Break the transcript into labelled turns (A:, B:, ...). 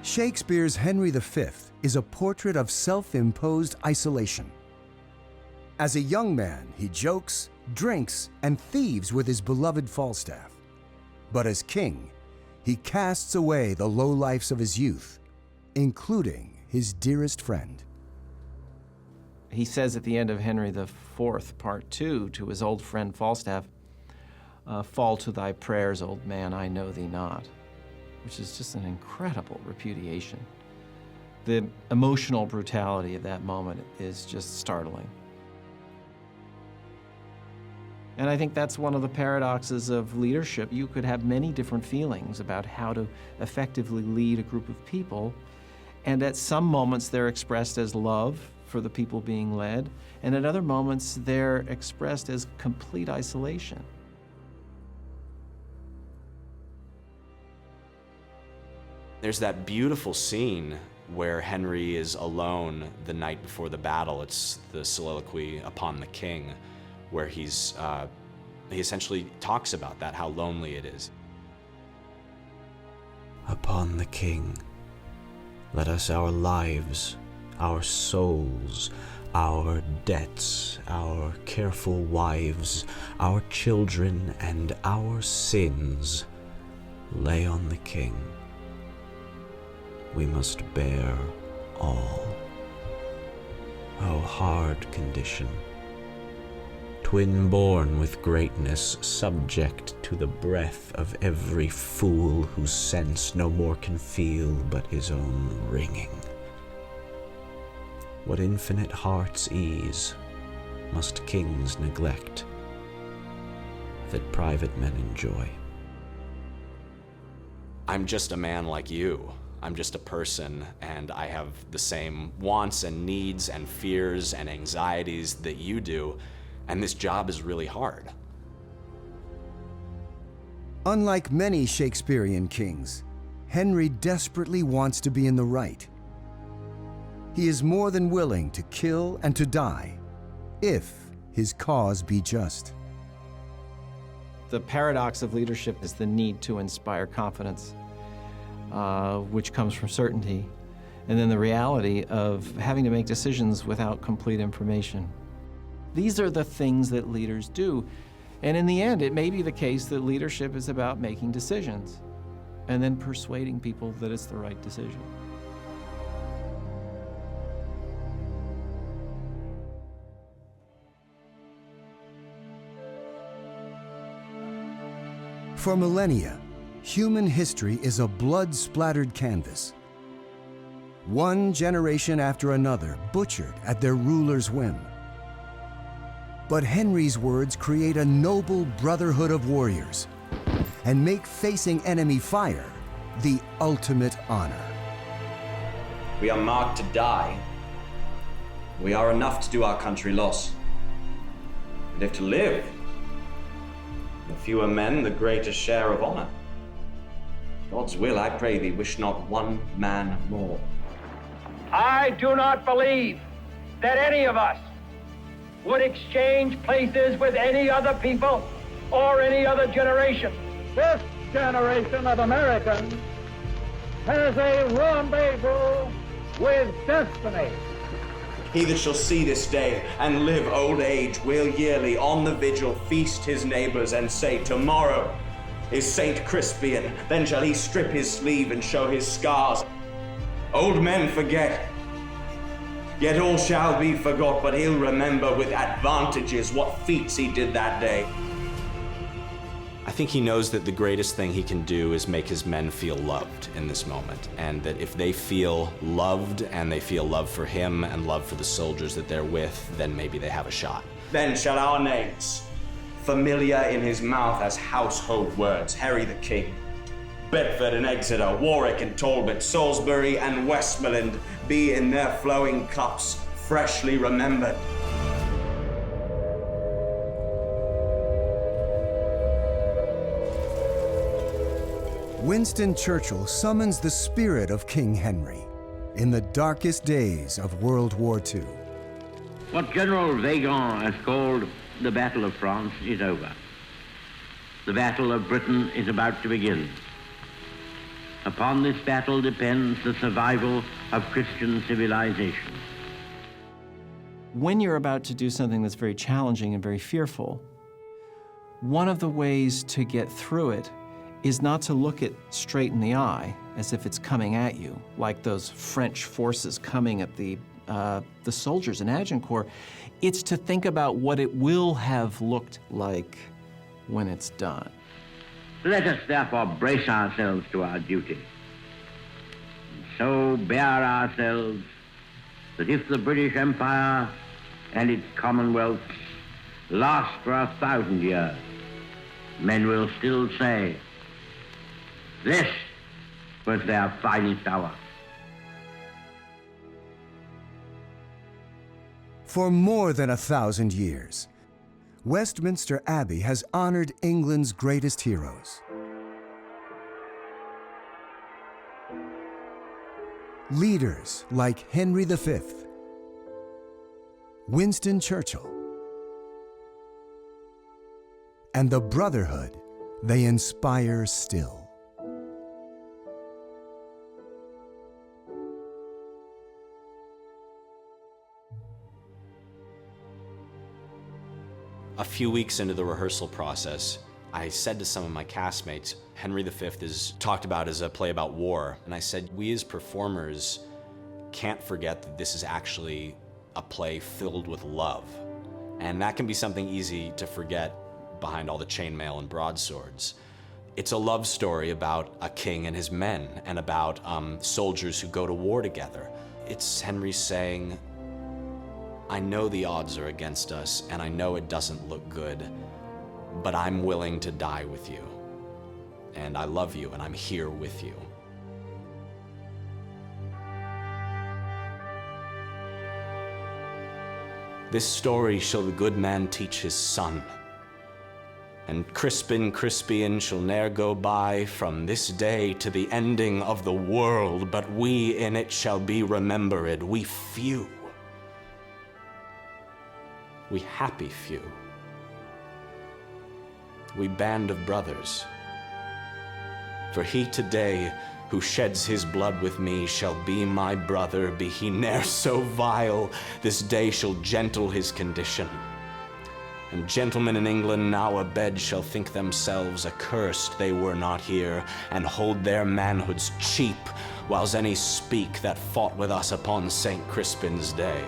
A: Shakespeare's Henry V is a portrait of self-imposed isolation. As a young man, he jokes, drinks, and thieves with his beloved Falstaff. But as king, he casts away the lowlifes of his youth, including his dearest friend.
B: He says at the end of Henry IV, Part 2, to his old friend Falstaff, "Fall to thy prayers, old man, I know thee not," which is just an incredible repudiation. The emotional brutality of that moment is just startling. And I think that's one of the paradoxes of leadership. You could have many different feelings about how to effectively lead a group of people, and at some moments they're expressed as love for the people being led, and at other moments they're expressed as complete isolation.
C: There's that beautiful scene where Henry is alone the night before the battle. It's the soliloquy upon the king, where he essentially talks about that, how lonely it is.
D: Upon the king, let us our lives, our souls, our debts, our careful wives, our children, and our sins lay on the king. We must bear all. O hard condition, twin-born with greatness, subject to the breath of every fool whose sense no more can feel but his own wringing. What infinite heart's ease must kings neglect, that private men enjoy?
C: I'm just a man like you. I'm just a person, and I have the same wants and needs and fears and anxieties that you do, and this job is really hard.
A: Unlike many Shakespearean kings, Henry desperately wants to be in the right. He is more than willing to kill and to die, if his cause be just.
B: The paradox of leadership is the need to inspire confidence, which comes from certainty, and then the reality of having to make decisions without complete information. These are the things that leaders do. And in the end, it may be the case that leadership is about making decisions and then persuading people that it's the right decision.
A: For millennia, human history is a blood-splattered canvas. One generation after another butchered at their ruler's whim. But Henry's words create a noble brotherhood of warriors and make facing enemy fire the ultimate honor.
E: We are marked to die. We are enough to do our country loss. And if to live, the fewer men, the greater share of honor. God's will, I pray thee, wish not one man more.
F: I do not believe that any of us would exchange places with any other people or any other generation. This generation of Americans has a rendezvous with destiny.
E: He that shall see this day and live old age will yearly on the vigil feast his neighbors and say, tomorrow is Saint Crispian, then shall he strip his sleeve and show his scars. Old men forget, yet all shall be forgot, but he'll remember with advantages what feats he did that day.
C: I think he knows that the greatest thing he can do is make his men feel loved in this moment, and that if they feel loved and they feel love for him and love for the soldiers that they're with, then maybe they have a shot.
E: Then shall our names, familiar in his mouth as household words, Harry the King, Bedford and Exeter, Warwick and Talbot, Salisbury and Westmoreland, be in their flowing cups freshly remembered.
A: Winston Churchill summons the spirit of King Henry in the darkest days of World War II.
G: What General Weygand has called the Battle of France is over. The Battle of Britain is about to begin. Upon this battle depends the survival of Christian civilization.
B: When you're about to do something that's very challenging and very fearful, one of the ways to get through it is not to look it straight in the eye as if it's coming at you, like those French forces coming at the soldiers in Agincourt. It's to think about what it will have looked like when it's done.
G: Let us therefore brace ourselves to our duty, and so bear ourselves that if the British Empire and its commonwealths last for 1,000 years, men will still say, this was their finest hour.
A: For more than 1,000 years, Westminster Abbey has honored England's greatest heroes. Leaders like Henry V, Winston Churchill, and the brotherhood they inspire still.
C: A few weeks into the rehearsal process, I said to some of my castmates, Henry V is talked about as a play about war, and I said, we as performers can't forget that this is actually a play filled with love. And that can be something easy to forget behind all the chainmail and broadswords. It's a love story about a king and his men, and about soldiers who go to war together. It's Henry saying, I know the odds are against us, and I know it doesn't look good, but I'm willing to die with you. And I love you, and I'm here with you. This story shall the good man teach his son, and Crispin Crispian shall ne'er go by from this day to the ending of the world, but we in it shall be remembered, we few. We happy few, we band of brothers. For he today who sheds his blood with me shall be my brother, be he ne'er so vile, this day shall gentle his condition. And gentlemen in England now abed shall think themselves accursed they were not here, and hold their manhoods cheap, whiles any speak that fought with us upon St. Crispin's day.